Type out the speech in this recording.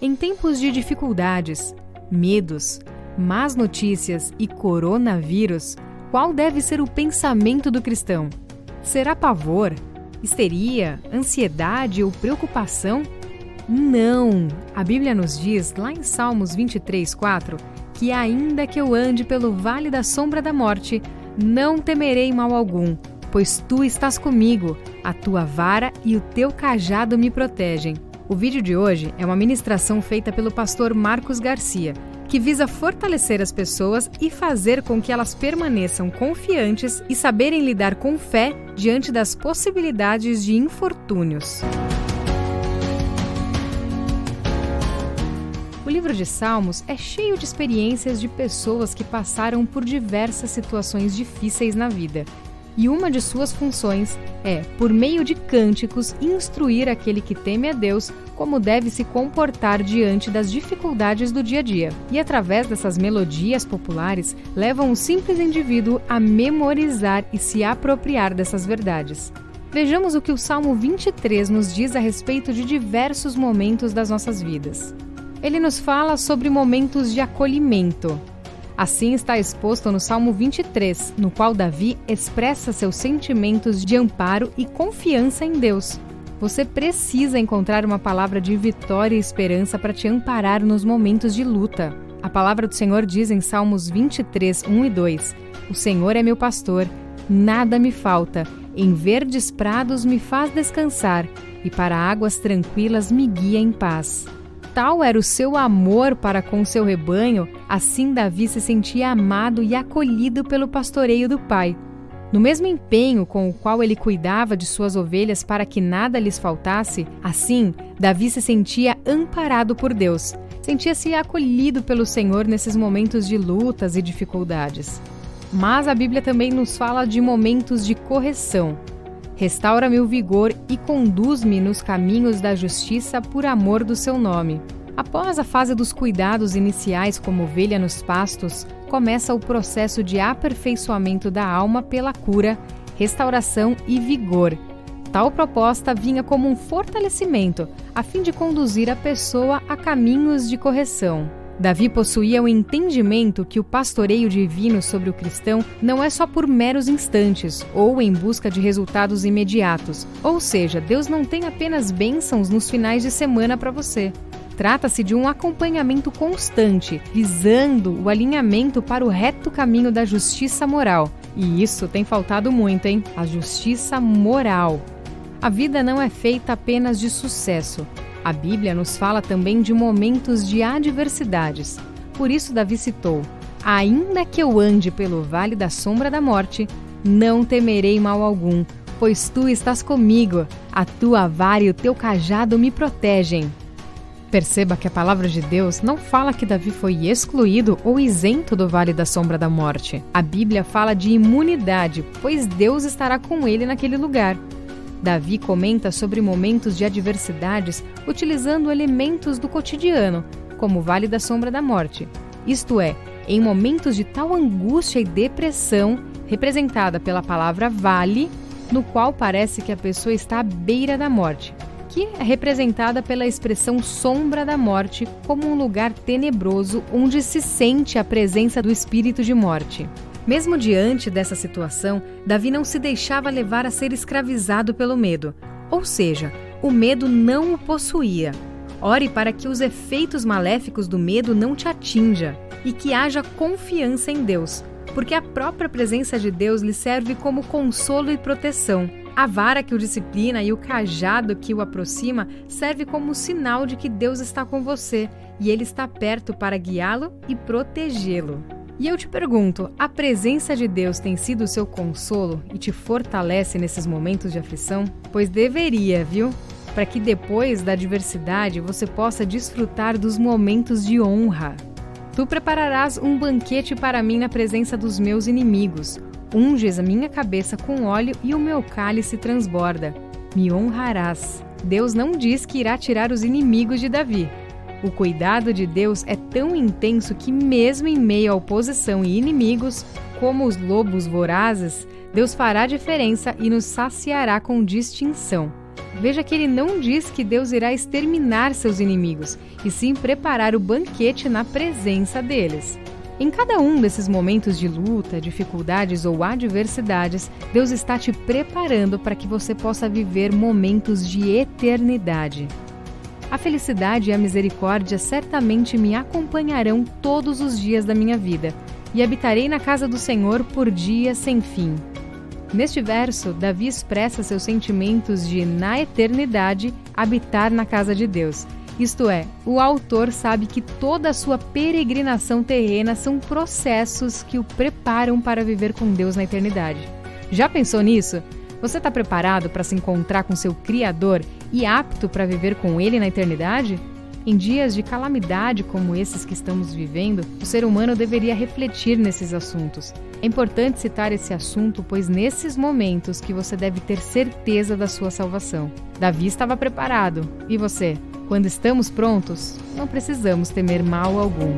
Em tempos de dificuldades, medos, más notícias e coronavírus, qual deve ser o pensamento do cristão? Será pavor, histeria, ansiedade ou preocupação? Não! A Bíblia nos diz, lá em Salmos 23:4, que ainda que eu ande pelo vale da sombra da morte, não temerei mal algum, pois tu estás comigo, a tua vara e o teu cajado me protegem. O vídeo de hoje é uma ministração feita pelo pastor Marcos Garcia, que visa fortalecer as pessoas e fazer com que elas permaneçam confiantes e saberem lidar com fé diante das possibilidades de infortúnios. O livro de Salmos é cheio de experiências de pessoas que passaram por diversas situações difíceis na vida. E uma de suas funções é, por meio de cânticos, instruir aquele que teme a Deus como deve se comportar diante das dificuldades do dia a dia. E através dessas melodias populares, levam o simples indivíduo a memorizar e se apropriar dessas verdades. Vejamos o que o Salmo 23 nos diz a respeito de diversos momentos das nossas vidas. Ele nos fala sobre momentos de acolhimento. Assim está exposto no Salmo 23, no qual Davi expressa seus sentimentos de amparo e confiança em Deus. Você precisa encontrar uma palavra de vitória e esperança para te amparar nos momentos de luta. A palavra do Senhor diz em Salmos 23, 1 e 2: O Senhor é meu pastor, nada me falta, em verdes prados me faz descansar, e para águas tranquilas me guia em paz. Tal era o seu amor para com seu rebanho, assim Davi se sentia amado e acolhido pelo pastoreio do pai. No mesmo empenho com o qual ele cuidava de suas ovelhas para que nada lhes faltasse, assim Davi se sentia amparado por Deus, sentia-se acolhido pelo Senhor nesses momentos de lutas e dificuldades. Mas a Bíblia também nos fala de momentos de correção. Restaura-me o vigor e conduz-me nos caminhos da justiça por amor do seu nome. Após a fase dos cuidados iniciais como ovelha nos pastos, começa o processo de aperfeiçoamento da alma pela cura, restauração e vigor. Tal proposta vinha como um fortalecimento, a fim de conduzir a pessoa a caminhos de correção. Davi possuía o entendimento que o pastoreio divino sobre o cristão não é só por meros instantes ou em busca de resultados imediatos. Ou seja, Deus não tem apenas bênçãos nos finais de semana para você. Trata-se de um acompanhamento constante, visando o alinhamento para o reto caminho da justiça moral. E isso tem faltado muito, hein? A justiça moral. A vida não é feita apenas de sucesso. A Bíblia nos fala também de momentos de adversidades. Por isso Davi citou: ainda que eu ande pelo vale da sombra da morte, não temerei mal algum, pois tu estás comigo, a tua vara e o teu cajado me protegem. Perceba que a palavra de Deus não fala que Davi foi excluído ou isento do vale da sombra da morte. A Bíblia fala de imunidade, pois Deus estará com ele naquele lugar. Davi comenta sobre momentos de adversidades utilizando elementos do cotidiano, como o vale da sombra da morte. Isto é, em momentos de tal angústia e depressão, representada pela palavra vale, no qual parece que a pessoa está à beira da morte, que é representada pela expressão sombra da morte como um lugar tenebroso onde se sente a presença do espírito de morte. Mesmo diante dessa situação, Davi não se deixava levar a ser escravizado pelo medo. Ou seja, o medo não o possuía. Ore para que os efeitos maléficos do medo não te atinja e que haja confiança em Deus, porque a própria presença de Deus lhe serve como consolo e proteção. A vara que o disciplina e o cajado que o aproxima serve como sinal de que Deus está com você e Ele está perto para guiá-lo e protegê-lo. E eu te pergunto, a presença de Deus tem sido o seu consolo e te fortalece nesses momentos de aflição? Pois deveria, viu? Para que depois da adversidade você possa desfrutar dos momentos de honra. Tu prepararás um banquete para mim na presença dos meus inimigos. Unges a minha cabeça com óleo e o meu cálice transborda. Me honrarás. Deus não diz que irá tirar os inimigos de Davi. O cuidado de Deus é tão intenso que mesmo em meio à oposição e inimigos, como os lobos vorazes, Deus fará diferença e nos saciará com distinção. veja que ele não diz que Deus irá exterminar seus inimigos, e sim preparar o banquete na presença deles. Em cada um desses momentos de luta, dificuldades ou adversidades, Deus está te preparando para que você possa viver momentos de eternidade. A felicidade e a misericórdia certamente me acompanharão todos os dias da minha vida, e habitarei na casa do Senhor por dias sem fim. Neste verso, Davi expressa seus sentimentos de, na eternidade, habitar na casa de Deus. Isto é, o autor sabe que toda a sua peregrinação terrena são processos que o preparam para viver com Deus na eternidade. Já pensou nisso? Você está preparado para se encontrar com seu Criador e apto para viver com Ele na eternidade? Em dias de calamidade como esses que estamos vivendo, o ser humano deveria refletir nesses assuntos. É importante citar esse assunto, pois nesses momentos que você deve ter certeza da sua salvação. Davi estava preparado. E você? Quando estamos prontos, não precisamos temer mal algum.